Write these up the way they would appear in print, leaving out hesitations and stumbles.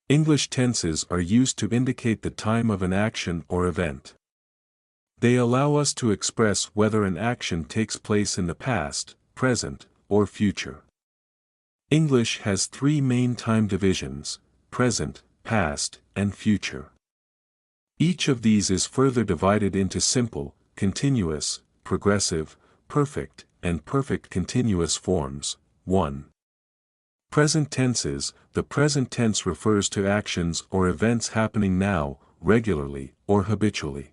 English tenses are used to indicate the time of an action or event. They allow us to express whether an action takes place in the past, present, or future. English has three main time divisions: present, past, and future. Each of these is further divided into simple, continuous, progressive, perfect, and perfect continuous forms. 1. Present tenses. The present tense refers to actions or events happening now, regularly, or habitually.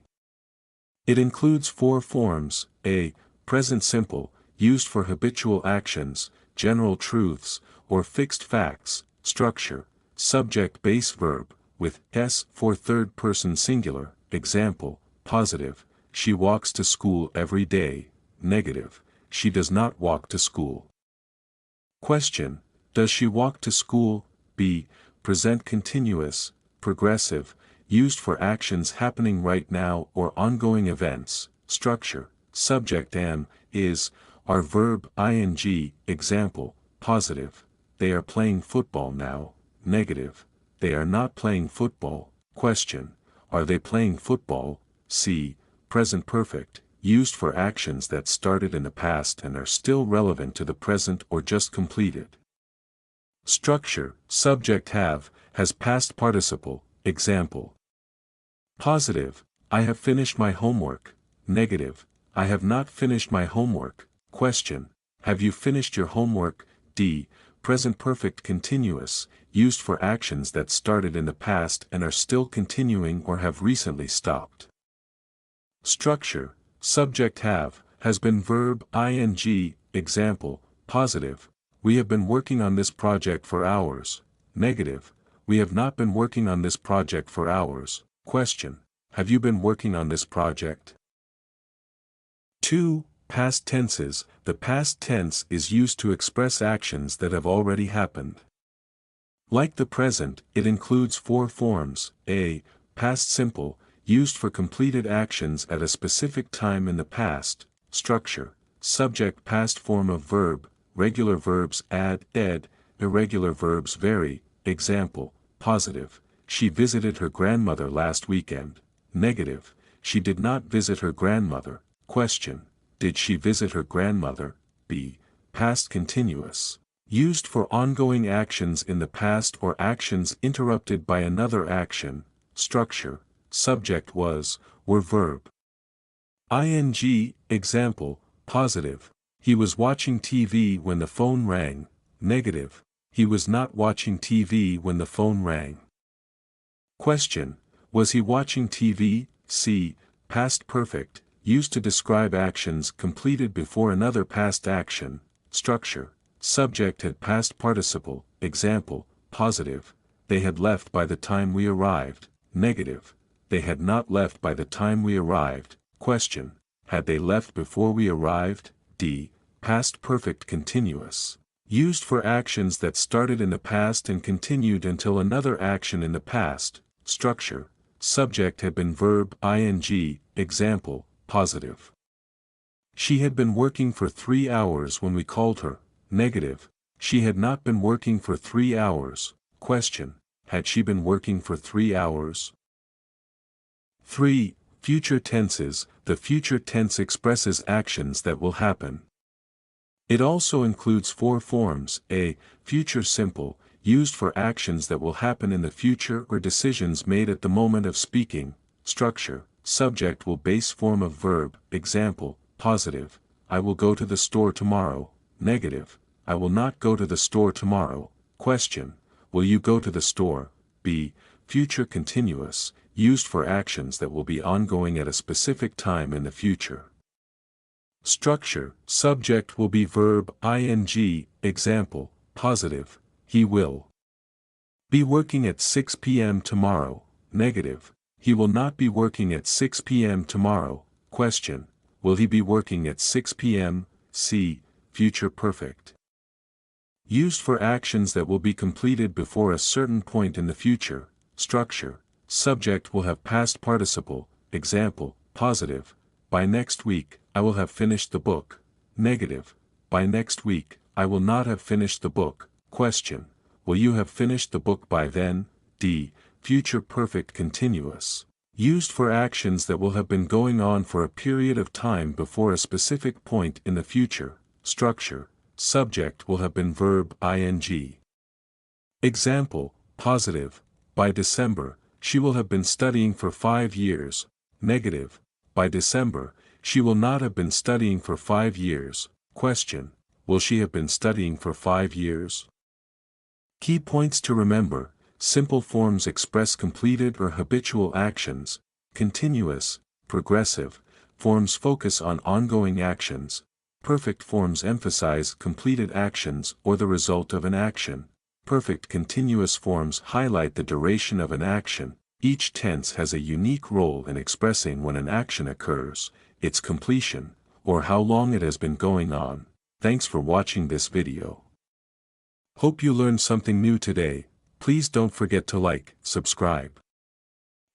It includes four forms: a. Present simple, used for habitual actions, general truths, or fixed facts. Structure: subject base verb, with s for third person singular. Example: positive, she walks to school every day. Negative, she does not walk to school. Question: does she walk to school? b. Present continuous, progressive, used for actions happening right now or ongoing events. Structure: subject am, is, are verb ing. Example: positive, they are playing football now. Negative, they are not playing football. Question: are they playing football? c. Present perfect, used for actions that started in the past and are still relevant to the present or just completed. Structure: subject have, has past participle. Example: positive, I have finished my homework. Negative, I have not finished my homework. Question: have you finished your homework? d. Present perfect continuous, used for actions that started in the past and are still continuing or have recently stopped. Structure: subject have, has been verb ing. Example: positive, we have been working on this project for hours. Negative, we have not been working on this project for hours. Question: have you been working on this project? 2. Past tenses. The past tense is used to express actions that have already happened. Like the present, it includes four forms: a. Past simple, used for completed actions at a specific time in the past. Structure: subject past form of verb, regular verbs add, ed, irregular verbs vary. Example: positive, she visited her grandmother last weekend. Negative, she did not visit her grandmother. Question: did she visit her grandmother? b. Past continuous, used for ongoing actions in the past or actions interrupted by another action. Structure: subject was, were verb ing. Example: positive, he was watching TV when the phone rang. Negative, he was not watching TV when the phone rang. Question: was he watching TV? c. Past perfect, used to describe actions completed before another past action. Structure: subject had past participle. Example: positive, they had left by the time we arrived. Negative, they had not left by the time we arrived. Question: had they left before we arrived? d. Past perfect continuous, used for actions that started in the past and continued until another action in the past. Structure: subject had been verb ing. Example: positive, she had been working for 3 hours when we called her. Negative, she had not been working for 3 hours. Question: had she been working for 3 hours? 3. Future tenses. The future tense expresses actions that will happen. It also includes four forms: a. Future simple, used for actions that will happen in the future or decisions made at the moment of speaking. Structure: subject will base form of verb. Example: positive, I will go to the store tomorrow. Negative, I will not go to the store tomorrow. Question: will you go to the store? b. Future continuous, used for actions that will be ongoing at a specific time in the future. Structure: subject will be verb ing. Example: positive, he will be working at 6 p.m. tomorrow. Negative, he will not be working at 6 p.m. tomorrow. Question: will he be working at 6 p.m.? c. Future perfect, used for actions that will be completed before a certain point in the future. Structure: subject will have past participle. Example: positive, by next week, I will have finished the book. Negative, by next week, I will not have finished the book. Question: will you have finished the book by then? D. Future perfect continuous. Used for actions that will have been going on for a period of time before a specific point in the future. Structure: subject will have been verb ing. Example: positive, by December, she will have been studying for 5 years. Negative, by December, she will not have been studying for 5 years. Question: will she have been studying for 5 years? Key points to remember: simple forms express completed or habitual actions, continuous, progressive, forms focus on ongoing actions, perfect forms emphasize completed actions or the result of an action, perfect continuous forms highlight the duration of an action. Each tense has a unique role in expressing when an action occurs, its completion, or how long it has been going on. Thanks for watching this video. Hope you learned something new today. Please don't forget to like, subscribe,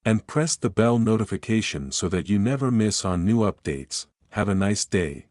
and press the bell notification so that you never miss on new updates. Have a nice day.